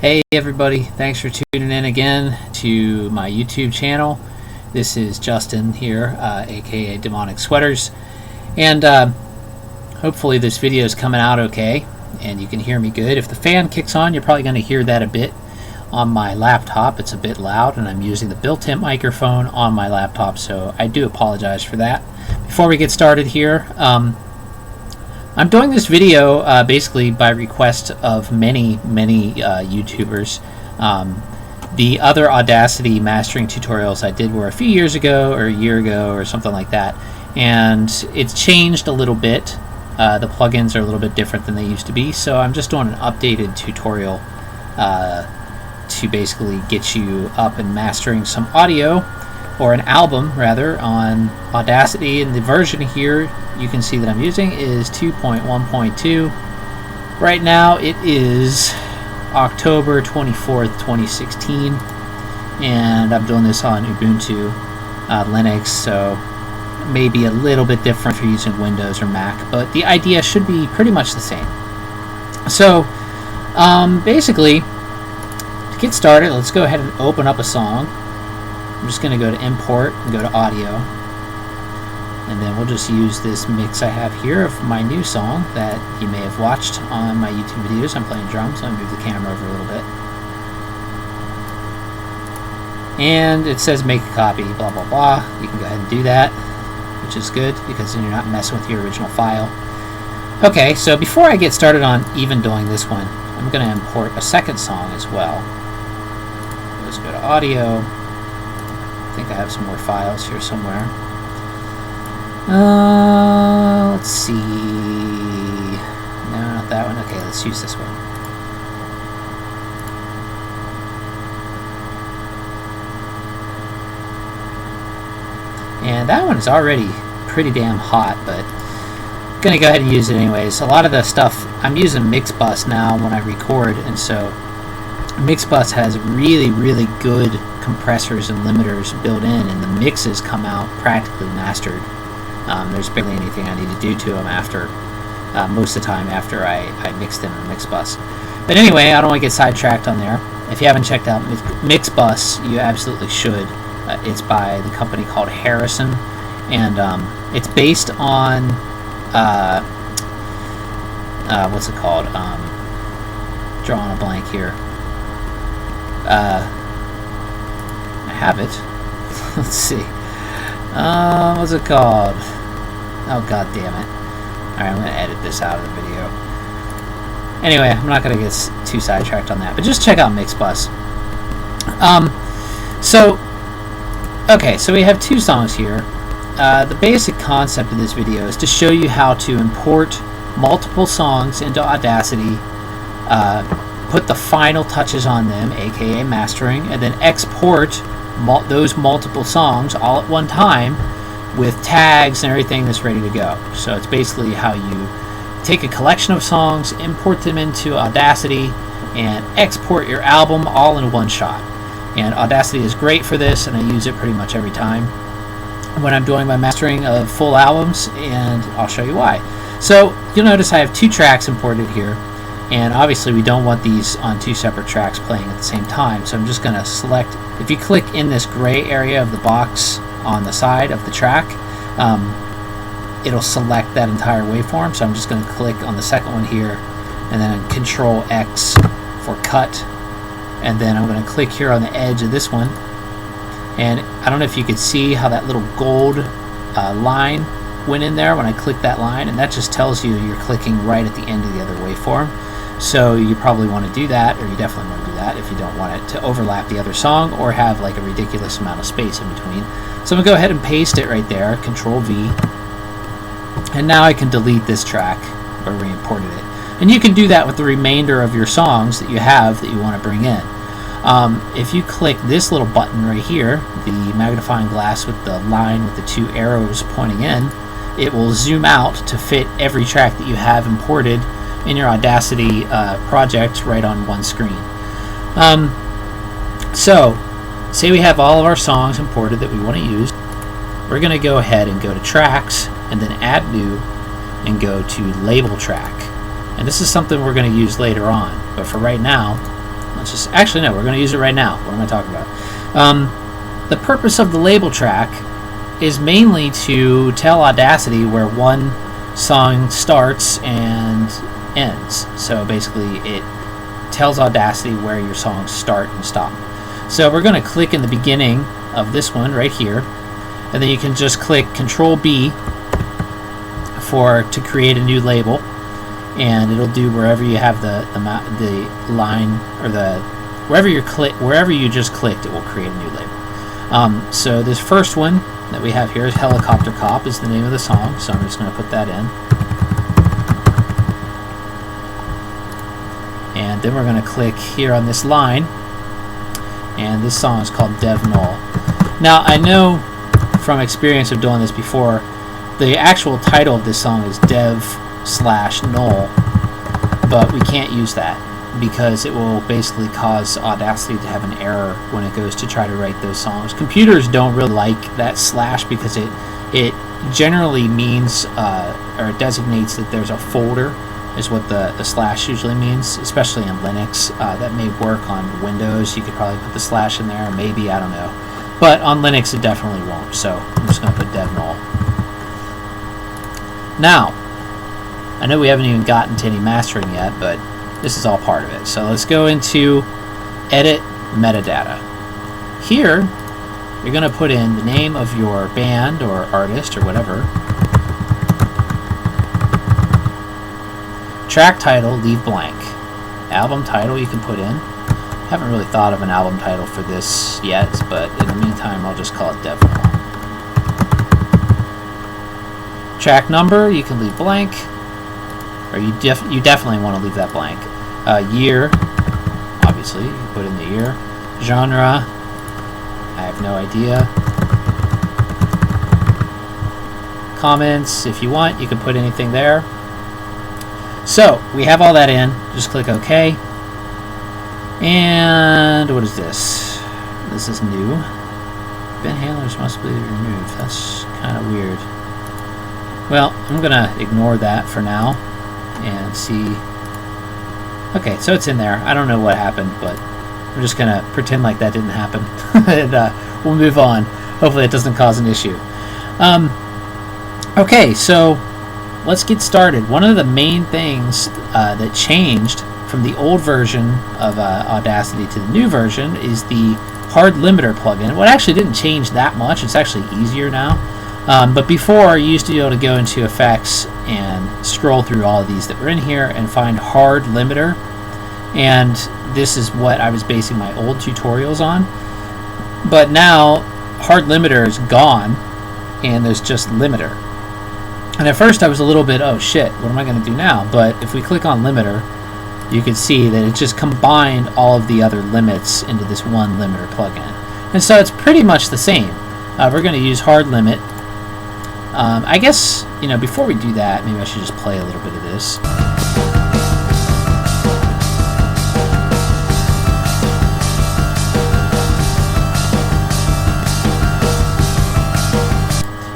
Hey everybody, thanks for tuning in again to my YouTube channel. This is Justin here, aka Demonic Sweaters, and hopefully this video is coming out okay and you can hear me good. If the fan kicks on, you're probably going to hear that a bit on my laptop. It's a bit loud and I'm using the built-in microphone on my laptop, so I do apologize for that. Before we get started here, I'm doing this video basically by request of many YouTubers. The other Audacity mastering tutorials I did were a few years ago or a year ago or something like that, and it's changed a little bit. The plugins are a little bit different than they used to be, so I'm just doing an updated tutorial to basically get you up and mastering some audio, or an album rather, on Audacity. And the version here you can see that I'm using is 2.1.2. Right now it is October 24th, 2016, and I'm doing this on Ubuntu Linux, so maybe a little bit different if you're using Windows or Mac, but the idea should be pretty much the same. So basically, to get started, let's go ahead and open up a song. I'm just going to go to Import and go to Audio, and then we'll just use this mix I have here of my new song that you may have watched on my YouTube videos. I'm playing drums, so I'll move the camera over a little bit. And it says make a copy, blah blah blah. You can go ahead and do that, which is good because then you're not messing with your original file. Okay, so before I get started on even doing this one, I'm going to import a second song as well. Let's go to Audio. I think I have some more files here somewhere. Let's see. No, not that one. Okay, let's use this one. And that one is already pretty damn hot, but I'm gonna go ahead and use it anyways. A lot of the stuff I'm using Mixbus now when I record, and so Mixbus has really good compressors and limiters built in, and the mixes come out practically mastered. There's barely anything I need to do to them after most of the time after I mix them in Mixbus. But anyway, I don't want to get sidetracked on there. If you haven't checked out Mixbus, you absolutely should. It's by the company called Harrison, and it's based on what's it called? Drawing a blank here. I have it. Let's see. What's it called? Oh, god damn it. Alright, I'm going to edit this out of the video. Anyway, I'm not going to get too sidetracked on that, but just check out Mixbus. Okay, so we have two songs here. The basic concept of this video is to show you how to import multiple songs into Audacity, put the final touches on them, aka mastering, and then export those multiple songs all at one time with tags and everything that's ready to go. So it's basically how you take a collection of songs, import them into Audacity, and export your album all in one shot. And Audacity is great for this, and I use it pretty much every time when I'm doing my mastering of full albums, and I'll show you why. So you'll notice I have two tracks imported here, and obviously we don't want these on two separate tracks playing at the same time, so I'm just going to select. If you click in this gray area of the box on the side of the track, it'll select that entire waveform, so I'm just going to click on the second one here, and then Control X for cut, and then I'm going to click here on the edge of this one, and I don't know if you could see how that little gold line went in there when I click that line, and that just tells you you're clicking right at the end of the other waveform. So you probably want to do that, or you definitely want to do that if you don't want it to overlap the other song or have like a ridiculous amount of space in between. So I'm going to go ahead and paste it right there, Control V, and now I can delete this track where we imported it. And you can do that with the remainder of your songs that you have that you want to bring in. If you click this little button right here, the magnifying glass with the line with the two arrows pointing in, it will zoom out to fit every track that you have imported in your Audacity project right on one screen. So, say we have all of our songs imported that we want to use. We're going to go ahead and go to Tracks, and then Add New, and go to Label Track. And this is something we're going to use later on, but for right now, let's just, actually no, we're going to use it right now. What am I talking about? The purpose of the label track is mainly to tell Audacity where one song starts and ends. So basically it tells Audacity where your songs start and stop. So we're going to click in the beginning of this one right here, and then you can just click Control B to create a new label, and it'll do wherever you have the line, or wherever you just clicked, it will create a new label. So this first one that we have here is Helicopter Cop is the name of the song, so I'm just going to put that in. And then we're going to click here on this line, and this song is called Dev Null. Now I know from experience of doing this before, the actual title of this song is Dev/Null, but we can't use that because it will basically cause Audacity to have an error when it goes to try to write those songs. Computers don't really like that slash because it generally means or it designates that there's a folder, is what the slash usually means, especially in Linux. That may work on Windows. You could probably put the slash in there, maybe, I don't know. But on Linux it definitely won't, so I'm just going to put dev null. Now, I know we haven't even gotten to any mastering yet, but this is all part of it. So let's go into Edit Metadata. Here, you're going to put in the name of your band or artist or whatever. Track title, leave blank. Album title you can put in. Haven't really thought of an album title for this yet, but in the meantime I'll just call it Dev Null. Track number you can leave blank, or you definitely want to leave that blank. Year, obviously you can put in the year. Genre, I have no idea. Comments, if you want, you can put anything there. So we have all that in. Just click OK. And what is this? This is new. Bin handlers must be removed. That's kind of weird. Well, I'm gonna ignore that for now and see. Okay, so it's in there. I don't know what happened, but I'm just gonna pretend like that didn't happen, and we'll move on. Hopefully, it doesn't cause an issue. Okay, so let's get started. One of the main things that changed from the old version of Audacity to the new version is the hard limiter plugin. What actually didn't change that much. It's actually easier now. But before, you used to be able to go into effects and scroll through all of these that were in here and find hard limiter. And this is what I was basing my old tutorials on. But now, hard limiter is gone, and there's just limiter. And at first I was a little bit, oh shit, what am I going to do now? But if we click on limiter, you can see that it just combined all of the other limits into this one limiter plugin. And so it's pretty much the same. We're going to use hard limit. I guess, before we do that, maybe I should just play a little bit of this.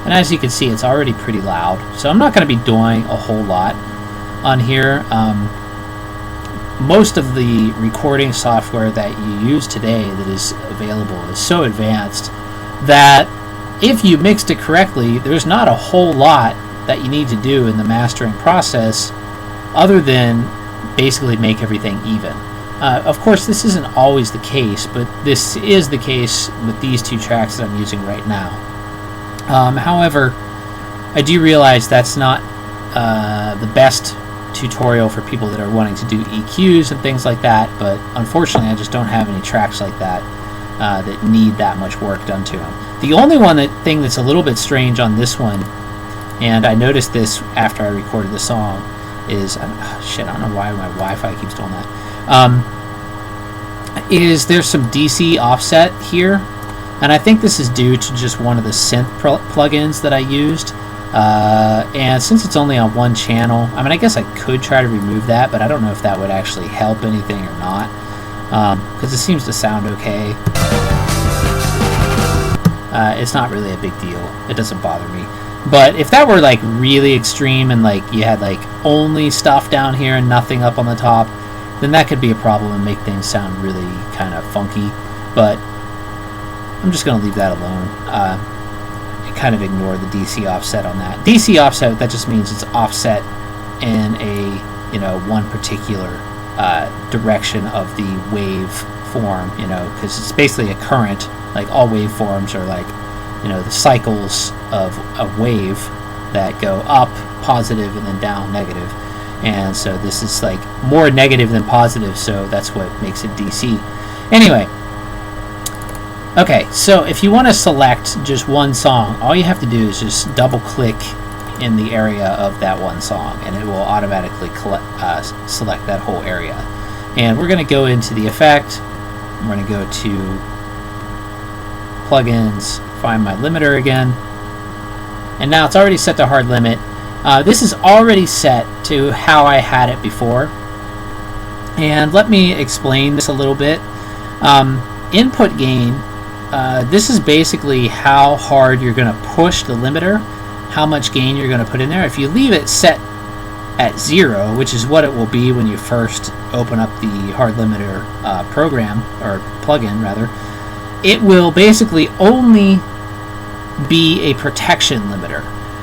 And as you can see, it's already pretty loud. So I'm not going to be doing a whole lot on here. Most of the recording software that you use today that is available is so advanced that if you mixed it correctly, there's not a whole lot that you need to do in the mastering process other than basically make everything even. Of course, this isn't always the case, but this is the case with these two tracks that I'm using right now. However, I do realize that's not the best tutorial for people that are wanting to do EQs and things like that, but unfortunately I just don't have any tracks like that that need that much work done to them. The only thing that's a little bit strange on this one, and I noticed this after I recorded the song, is shit, I don't know why my Wi-Fi keeps doing that. Is there's some DC offset here, and I think this is due to just one of the synth plugins that I used. And since it's only on one channel, I guess I could try to remove that, but I don't know if that would actually help anything or not, because it seems to sound okay. It's not really a big deal. It doesn't bother me. But if that were like really extreme and like you had like only stuff down here and nothing up on the top, then that could be a problem and make things sound really kind of funky. But I'm just going to leave that alone. And kind of ignore the DC offset on that. DC offset, that just means it's offset in a, one particular direction of the wave form, because it's basically a current. Like all waveforms are like, the cycles of a wave that go up, positive, and then down, negative. And so this is like more negative than positive, so that's what makes it DC. Anyway, okay, so if you want to select just one song, all you have to do is just double click in the area of that one song, and it will automatically select that whole area. And we're going to go into the effect, we're going to go to plugins, find my limiter again, and now it's already set to hard limit. This is already set to how I had it before, and let me explain this a little bit. Input gain, this is basically how hard you're going to push the limiter, how much gain you're going to put in there. If you leave it set at 0, which is what it will be when you first open up the hard limiter program, or plugin rather, it will basically only be a protection limiter.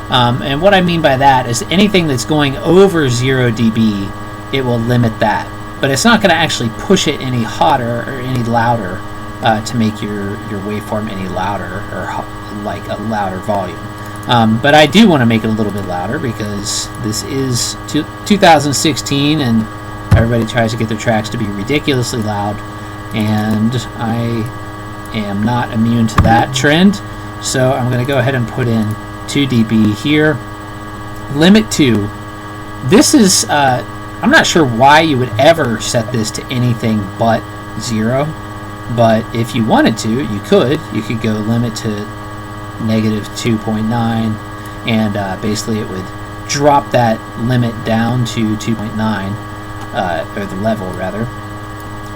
And what I mean by that is anything that's going over 0 dB, it will limit that. But it's not going to actually push it any hotter or any louder to make your waveform any louder, or like a louder volume. But I do want to make it a little bit louder because this is 2016 and everybody tries to get their tracks to be ridiculously loud, and I am not immune to that trend. So I'm going to go ahead and put in 2 dB here. Limit 2. This is, I'm not sure why you would ever set this to anything but 0, but if you wanted to, you could. You could go limit to -2.9, and basically it would drop that limit down to 2.9, or the level rather.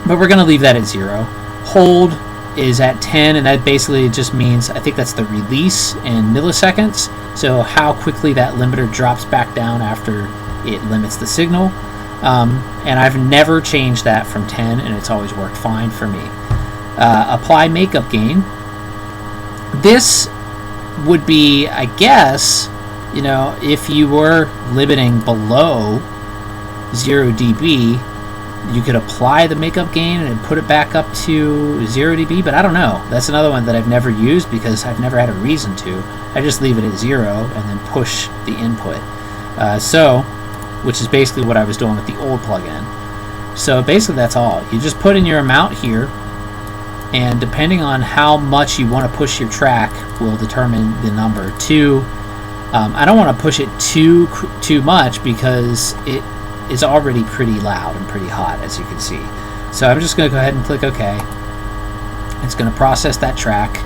But we're going to leave that at 0. Hold is at 10, and that basically just means, I think that's the release in milliseconds, so how quickly that limiter drops back down after it limits the signal. And I've never changed that from 10, and it's always worked fine for me. Apply makeup gain. This would be, I guess, if you were limiting below 0 dB, you could apply the makeup gain and put it back up to 0 dB, but I don't know. That's another one that I've never used because I've never had a reason to. I just leave it at 0 and then push the input. Which is basically what I was doing with the old plugin. So basically that's all. You just put in your amount here, and depending on how much you want to push your track will determine the number. 2, I don't want to push it too much because it is already pretty loud and pretty hot, as you can see. So I'm just going to go ahead and click OK. It's going to process that track.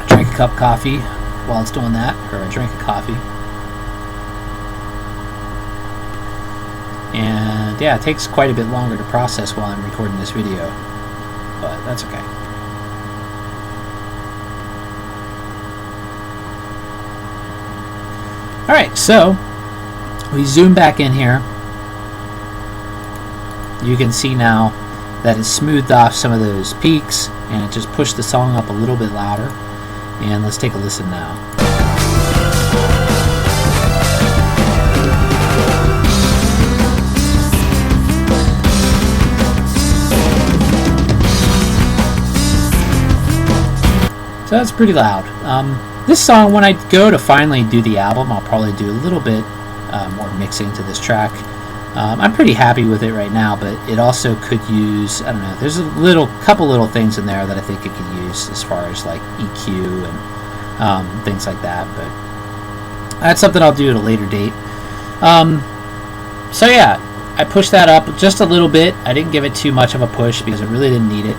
I drank a cup of coffee while it's doing that, or I drank a coffee. And yeah, it takes quite a bit longer to process while I'm recording this video, but that's okay. Alright, so we zoom back in here. You can see now that it's smoothed off some of those peaks, and it just pushed the song up a little bit louder. And let's take a listen now. So that's pretty loud. This song, when I go to finally do the album, I'll probably do a little bit more mixing to this track. I'm pretty happy with it right now, but it also could use, I don't know, there's a couple little things in there that I think it could use as far as like EQ and things like that, but that's something I'll do at a later date. So yeah, I pushed that up just a little bit. I didn't give it too much of a push because I really didn't need it.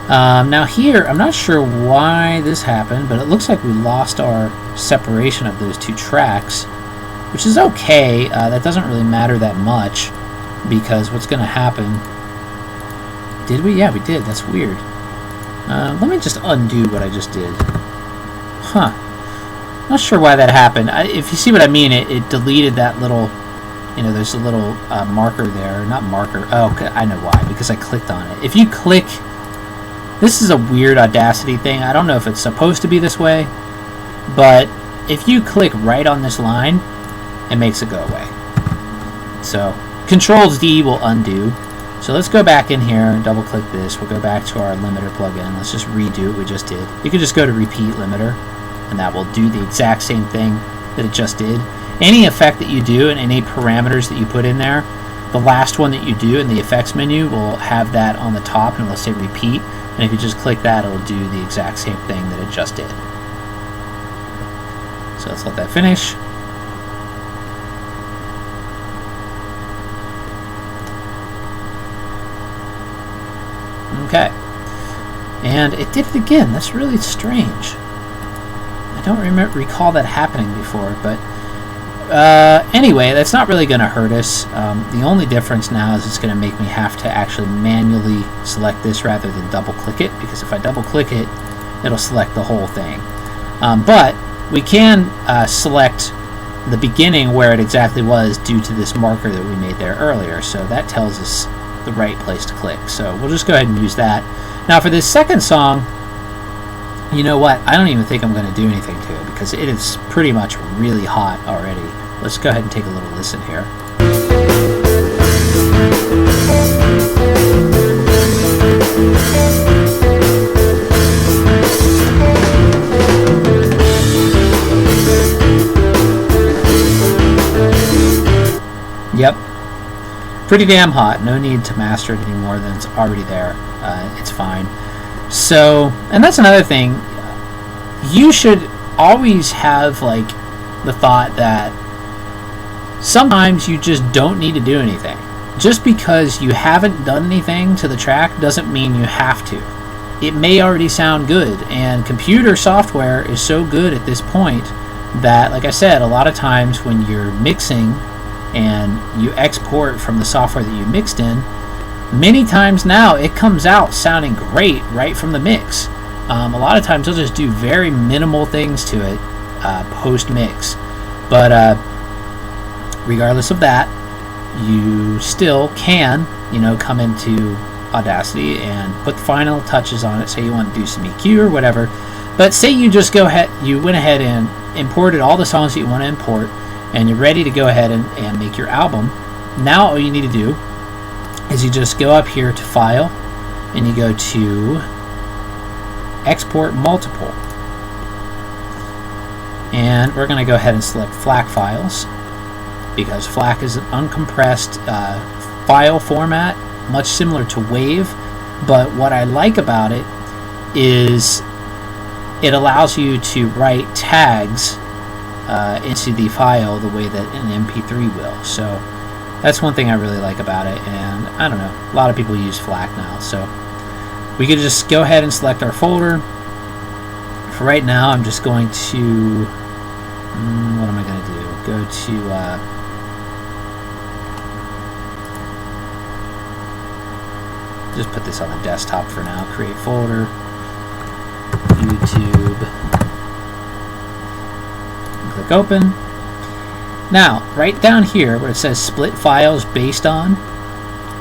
Now here, I'm not sure why this happened, but it looks like we lost our separation of those two tracks, which is okay. That doesn't really matter that much, because what's going to happen... Did we? Yeah, we did. That's weird. Let me just undo what I just did. Huh. Not sure why that happened. If you see what I mean, it deleted that little, you know, there's a little marker there. Not marker. Oh, I know why. Because I clicked on it. If you click, this is a weird Audacity thing. I don't know if it's supposed to be this way, but if you click right on this line, it makes it go away. So Control-D will undo. So let's go back in here and double click this. We'll go back to our limiter plugin. Let's just redo what we just did. You can just go to repeat limiter, and that will do the exact same thing that it just did. Any effect that you do and any parameters that you put in there, the last one that you do in the effects menu will have that on the top, and it'll say repeat. And if you just click that, it'll do the exact same thing that it just did. So let's let that finish. Okay, and it did it again. That's really strange. I don't recall that happening before, but anyway, that's not really going to hurt us. The only difference now is it's going to make me have to actually manually select this rather than double click it, because if I double click it, it'll select the whole thing. But we can select the beginning where it exactly was due to this marker that we made there earlier, so that tells us the right place to click. So we'll just go ahead and use that. Now for this second song, you know what? I don't even think I'm going to do anything to it because it is pretty much really hot already. Let's go ahead and take a little listen here. Yep. Pretty damn hot. No need to master it any more than it's already there. It's fine. So, and that's another thing. You should always have like the thought that sometimes you just don't need to do anything. Just because you haven't done anything to the track doesn't mean you have to. It may already sound good, and computer software is so good at this point that, like I said, a lot of times when you're mixing and you export from the software that you mixed in, many times now it comes out sounding great right from the mix. A lot of times they'll just do very minimal things to it post-mix. But regardless of that, you still can, you know, come into Audacity and put the final touches on it. Say you want to do some EQ or whatever. But say you just you went ahead and imported all the songs that you want to import, and you're ready to go ahead and make your album. Now all you need to do is you just go up here to File, and you go to Export Multiple. And we're going to go ahead and select FLAC files, because FLAC is an uncompressed file format, much similar to WAV, but what I like about it is it allows you to write tags into the file the way that an MP3 will. So that's one thing I really like about it, and I don't know, a lot of people use FLAC now, so we could just go ahead and select our folder. For right now, I'm just going to, what am I going to do? Go to, just put this on the desktop for now, create folder, YouTube, click open. Now, right down here where it says split files based on,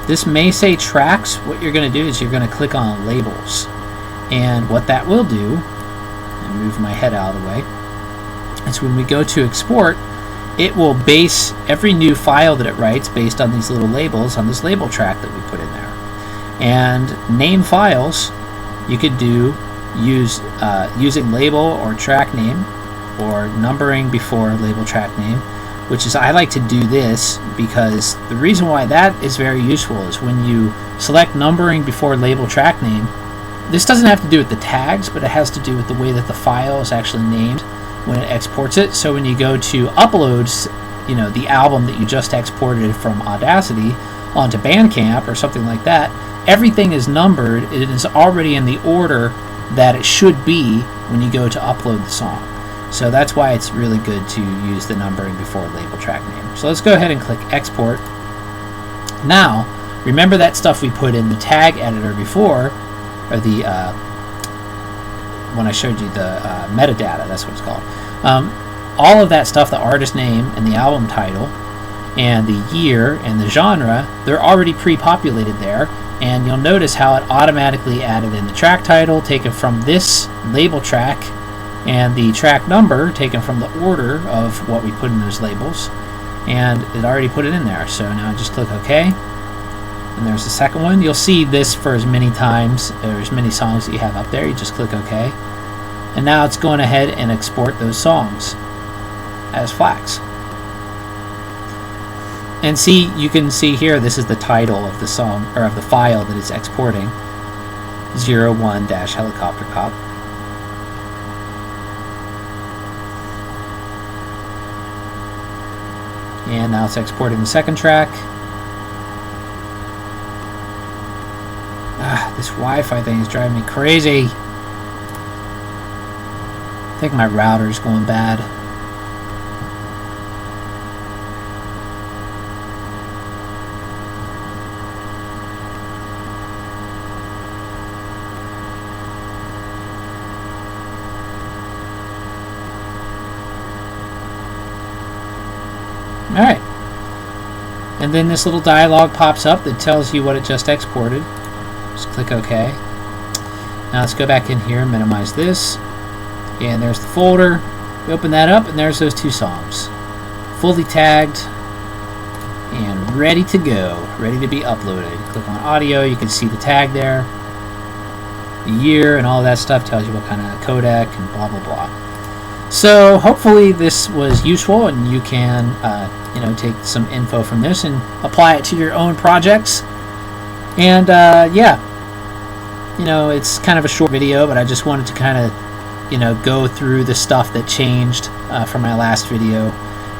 this may say tracks. What you're going to do is you're going to click on labels. And what that will do, and move my head out of the way, is when we go to export, it will base every new file that it writes based on these little labels on this label track that we put in there. And name files, you could do using label or track name, or numbering before label track name, which is, I like to do this because the reason why that is very useful is when you select numbering before label track name, this doesn't have to do with the tags, but it has to do with the way that the file is actually named when it exports it. So when you go to upload, you know, the album that you just exported from Audacity onto Bandcamp or something like that, everything is numbered. It is already in the order that it should be when you go to upload the song. So that's why it's really good to use the numbering before label track name. So let's go ahead and click export. Now, remember that stuff we put in the tag editor before, or the when I showed you the metadata, that's what it's called. All of that stuff, the artist name and the album title and the year and the genre, they're already pre-populated there, and you'll notice how it automatically added in the track title taken from this label track and the track number taken from the order of what we put in those labels, and it already put it in there. So now just click OK, and there's the second one. You'll see this for as many times or as many songs that you have up there. You just click OK, and now it's going ahead and export those songs as FLACs. And see, you can see here, this is the title of the song, or of the file that it's exporting, 01-Helicopter Cop. And now it's exporting the second track. This Wi-Fi thing is driving me crazy. I think my router's going bad. Alright, and then this little dialog pops up that tells you what it just exported. Just click OK. Now let's go back in here and minimize this, and there's the folder. We open that up, and there's those two songs, fully tagged and ready to go, ready to be uploaded. Click on audio, you can see the tag there, the year and all that stuff, tells you what kind of codec and blah blah blah. So hopefully this was useful, and you can take some info from this and apply it to your own projects. And yeah, it's kind of a short video, but I just wanted to kind of go through the stuff that changed from my last video.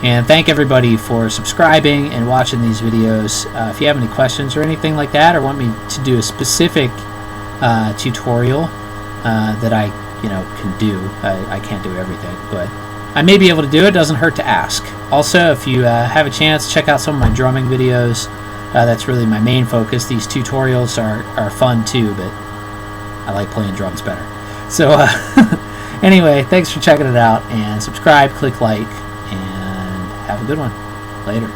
And thank everybody for subscribing and watching these videos. If you have any questions or anything like that, or want me to do a specific tutorial that I can do. I can't do everything, but I may be able to do it. Doesn't hurt to ask. Also, if you have a chance, check out some of my drumming videos. That's really my main focus. These tutorials are fun too, but I like playing drums better. So anyway, thanks for checking it out, and subscribe, click like, and have a good one. Later.